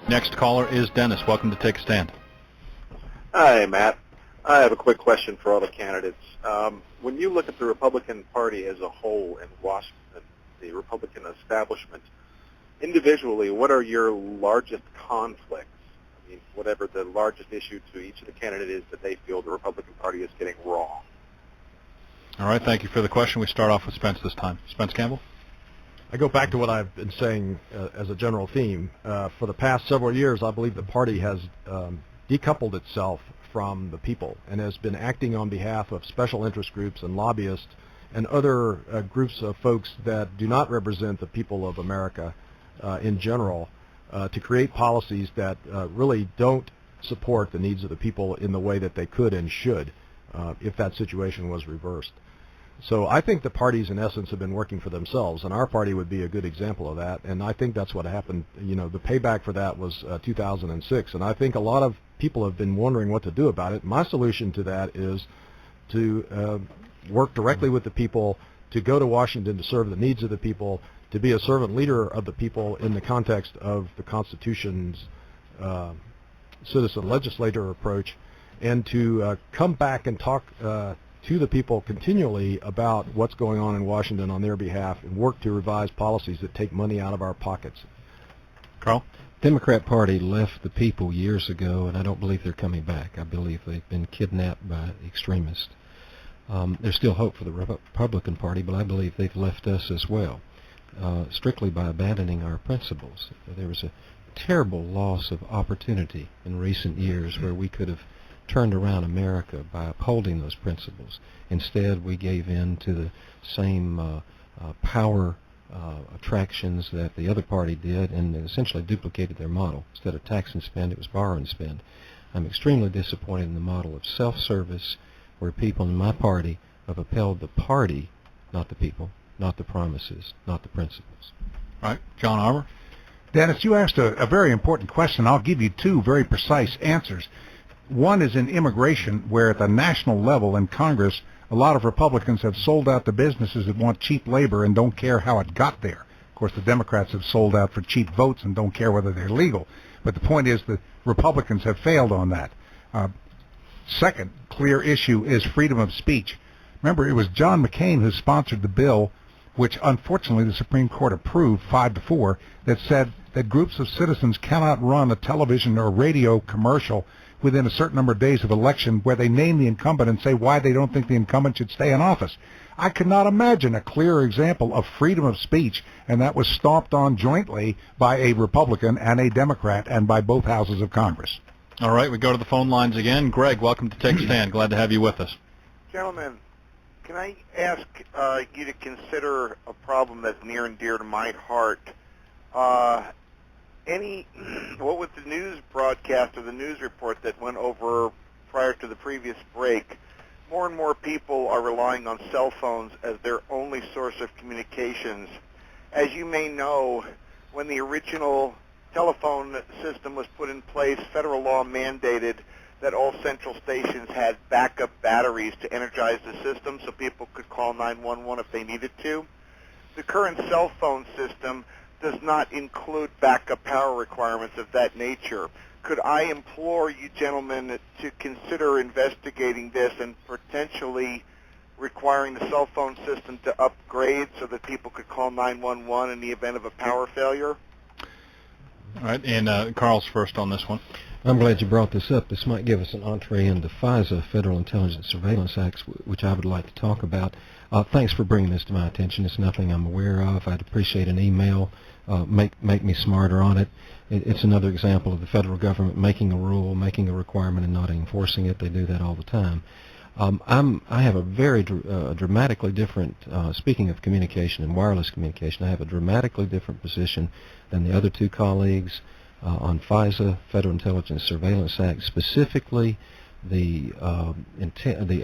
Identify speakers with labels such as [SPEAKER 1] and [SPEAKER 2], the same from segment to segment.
[SPEAKER 1] Next caller is Dennis. Welcome to Take a Stand.
[SPEAKER 2] Hi, Matt. I have a quick question for all the candidates. When you look at the Republican Party as a whole in Washington, the Republican establishment, individually, what are your largest conflicts? I mean, whatever the largest issue to each of the candidates is that they feel the Republican Party is getting wrong.
[SPEAKER 1] All right, thank you for the question. We start off with Spence this time. Spence Campbell?
[SPEAKER 3] I go back to what I've been saying as a general theme. For the past several years, I believe the party has decoupled itself from the people and has been acting on behalf of special interest groups and lobbyists and other groups of folks that do not represent the people of America in general to create policies that really don't support the needs of the people in the way that they could and should if that situation was reversed. So I think the parties, in essence, have been working for themselves, and our party would be a good example of that, and I think that's what happened. You know, the payback for that was 2006, and I think a lot of people have been wondering what to do about it. My solution to that is to work directly with the people, to go to Washington to serve the needs of the people, to be a servant leader of the people in the context of the Constitution's citizen legislator approach, and to come back and talk to the people continually about what's going on in Washington on their behalf and work to revise policies that take money out of our pockets.
[SPEAKER 1] Carl?
[SPEAKER 4] Democrat Party left the people years ago, and I don't believe they're coming back. I believe they've been kidnapped by extremists. There's still hope for the Republican Party, but I believe they've left us as well, strictly by abandoning our principles. There was a terrible loss of opportunity in recent years where we could have turned around America by upholding those principles. Instead, we gave in to the same power attractions that the other party did and essentially duplicated their model. Instead of tax and spend, it was borrow and spend. I'm extremely disappointed in the model of self-service where people in my party have upheld the party, not the people, not the promises, not the principles.
[SPEAKER 1] All right, John Armour?
[SPEAKER 5] Dennis, you asked a very important question. I'll give you two very precise answers. One is in immigration, where at the national level in Congress, a lot of Republicans have sold out to businesses that want cheap labor and don't care how it got there. Of course, the Democrats have sold out for cheap votes and don't care whether they're legal. But the point is the Republicans have failed on that. Second clear issue is freedom of speech. Remember, it was John McCain who sponsored the bill, which unfortunately the Supreme Court approved 5-4, that said that groups of citizens cannot run a television or radio commercial within a certain number of days of election where they name the incumbent and say why they don't think the incumbent should stay in office. I could not imagine a clearer example of freedom of speech, and that was stomped on jointly by a Republican and a Democrat and by both houses of Congress.
[SPEAKER 1] All right, we go to the phone lines again. Greg, welcome to Take a Stand. Glad to have you with us.
[SPEAKER 6] Gentlemen, can I ask you to consider a problem that's near and dear to my heart? What was the news broadcast or the news report that went over prior to the previous break? More and more people are relying on cell phones as their only source of communications. As you may know, when the original telephone system was put in place, federal law mandated that all central stations had backup batteries to energize the system so people could call 911 if they needed to. The current cell phone system does not include backup power requirements of that nature. Could I implore you gentlemen to consider investigating this and potentially requiring the cell phone system to upgrade so that people could call 911 in the event of a power failure?
[SPEAKER 1] All right, and Carl's first on this one.
[SPEAKER 4] I'm glad you brought this up. This might give us an entree into FISA, Federal Intelligence Surveillance Acts, which I would like to talk about. Thanks for bringing this to my attention. It's nothing I'm aware of. I'd appreciate an email. Make me smarter on it. It's another example of the federal government making a rule, making a requirement, and not enforcing it. They do that all the time. I have a very dramatically different, speaking of communication and wireless communication, I have a dramatically different position than the other two colleagues on FISA, Federal Intelligence Surveillance Act, specifically the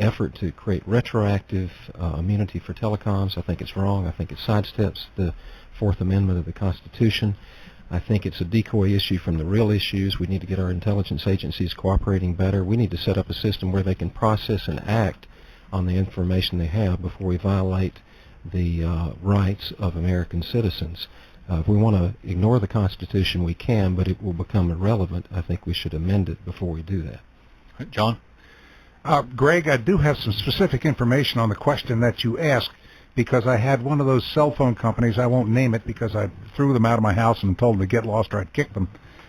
[SPEAKER 4] effort to create retroactive immunity for telecoms. I think it's wrong. I think it sidesteps the Fourth Amendment of the Constitution. I think it's a decoy issue from the real issues. We need to get our intelligence agencies cooperating better. We need to set up a system where they can process and act on the information they have before we violate the rights of American citizens. If we want to ignore the Constitution, we can, but it will become irrelevant. I think we should amend it before we do that.
[SPEAKER 1] Right, John?
[SPEAKER 5] Greg, I do have some specific information on the question that you asked, because I had one of those cell phone companies, I won't name it because I threw them out of my house and told them to get lost or I'd kick them,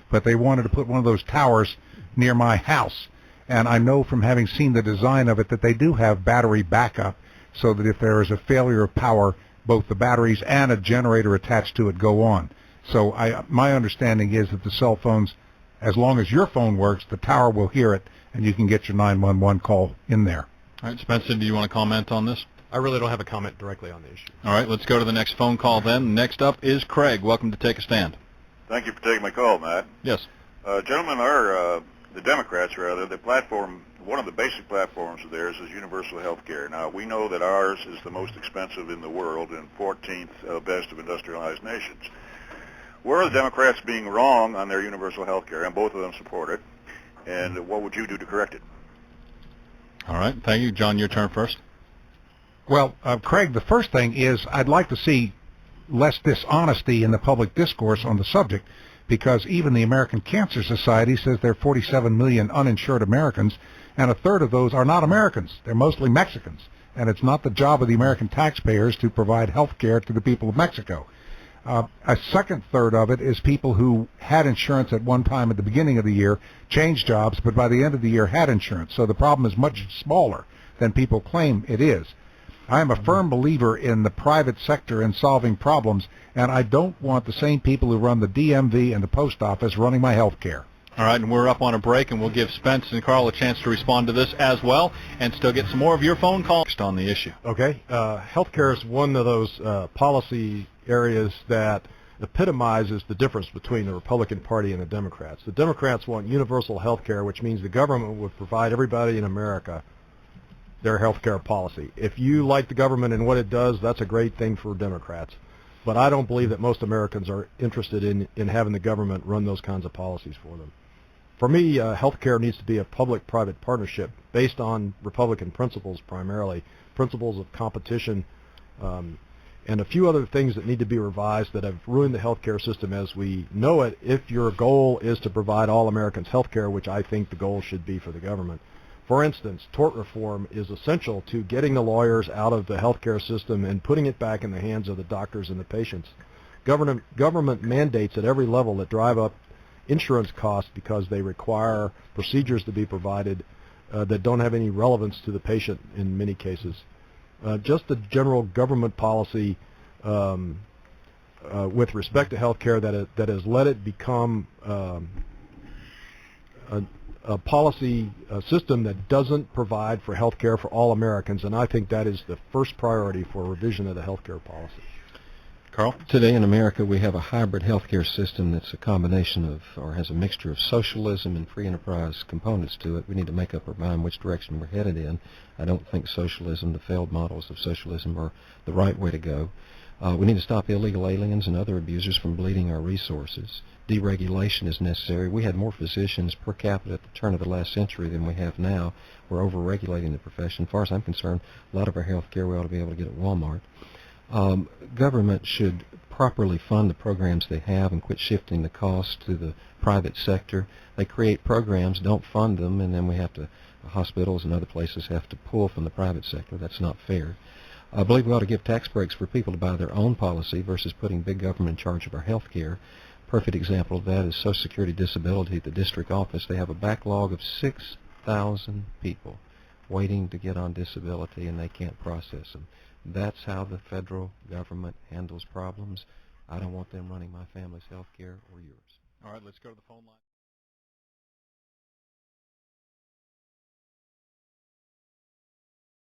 [SPEAKER 5] but they wanted to put one of those towers near my house. And I know from having seen the design of it that they do have battery backup, so that if there is a failure of power, both the batteries and a generator attached to it go on. So my understanding is that the cell phones, as long as your phone works, the tower will hear it, and you can get your 911 call in there.
[SPEAKER 1] All right, Spencer, do you want to comment on this?
[SPEAKER 3] I really don't have a comment directly on the issue.
[SPEAKER 1] All right, let's go to the next phone call then. Next up is Craig. Welcome to Take a Stand.
[SPEAKER 7] Thank you for taking my call, Matt.
[SPEAKER 1] Yes.
[SPEAKER 7] Gentlemen, the Democrats, rather, the platform, one of the basic platforms of theirs is universal health care. Now, we know that ours is the most expensive in the world and 14th best of industrialized nations. Where are the Democrats being wrong on their universal health care? And both of them support it. And what would you do to correct it?
[SPEAKER 1] All right, thank you. John, your turn first.
[SPEAKER 5] Well, Craig, the first thing is I'd like to see less dishonesty in the public discourse on the subject, because even the American Cancer Society says there are 47 million uninsured Americans, and a third of those are not Americans. They're mostly Mexicans, and it's not the job of the American taxpayers to provide health care to the people of Mexico. A second third of it is people who had insurance at one time at the beginning of the year, changed jobs, but by the end of the year had insurance. So the problem is much smaller than people claim it is. I am a firm believer in the private sector in solving problems, and I don't want the same people who run the DMV and the post office running my health care.
[SPEAKER 1] All right, and we're up on a break, and we'll give Spence and Carl a chance to respond to this as well, and still get some more of your phone calls on the issue.
[SPEAKER 3] Okay. Healthcare is one of those policy areas that epitomizes the difference between the Republican Party and the Democrats. The Democrats want universal health care, which means the government would provide everybody in America their health care policy. If you like the government and what it does, that's a great thing for Democrats. But I don't believe that most Americans are interested in having the government run those kinds of policies for them. For me, health care needs to be a public-private partnership based on Republican principles primarily, principles of competition, and a few other things that need to be revised that have ruined the health care system as we know it, if your goal is to provide all Americans health care, which I think the goal should be for the government. For instance, tort reform is essential to getting the lawyers out of the health care system and putting it back in the hands of the doctors and the patients. Government mandates at every level that drive up insurance costs because they require procedures to be provided that don't have any relevance to the patient in many cases. Just the general government policy with respect to health care that has let it become a policy system that doesn't provide for health care for all Americans, and I think that is the first priority for revision of the health care policy.
[SPEAKER 1] Carl?
[SPEAKER 4] Today in America we have a hybrid healthcare system that's a combination of, or has a mixture of socialism and free enterprise components to it. We need to make up our mind which direction we're headed in. I don't think socialism, the failed models of socialism, are the right way to go. We need to stop illegal aliens and other abusers from bleeding our resources. Deregulation is necessary. We had more physicians per capita at the turn of the last century than we have now. We're over-regulating the profession. As far as I'm concerned, a lot of our health care we ought to be able to get at Walmart. Government should properly fund the programs they have and quit shifting the cost to the private sector. They create programs, don't fund them, and then we have to, hospitals and other places have to pull from the private sector. That's not fair. I believe we ought to give tax breaks for people to buy their own policy versus putting big government in charge of our health care. Perfect example of that is Social Security Disability at the district office. They have a backlog of 6,000 people waiting to get on disability, and they can't process them. That's how the federal government handles problems. I don't want them running my family's health care or yours.
[SPEAKER 1] All right, let's go to the phone line.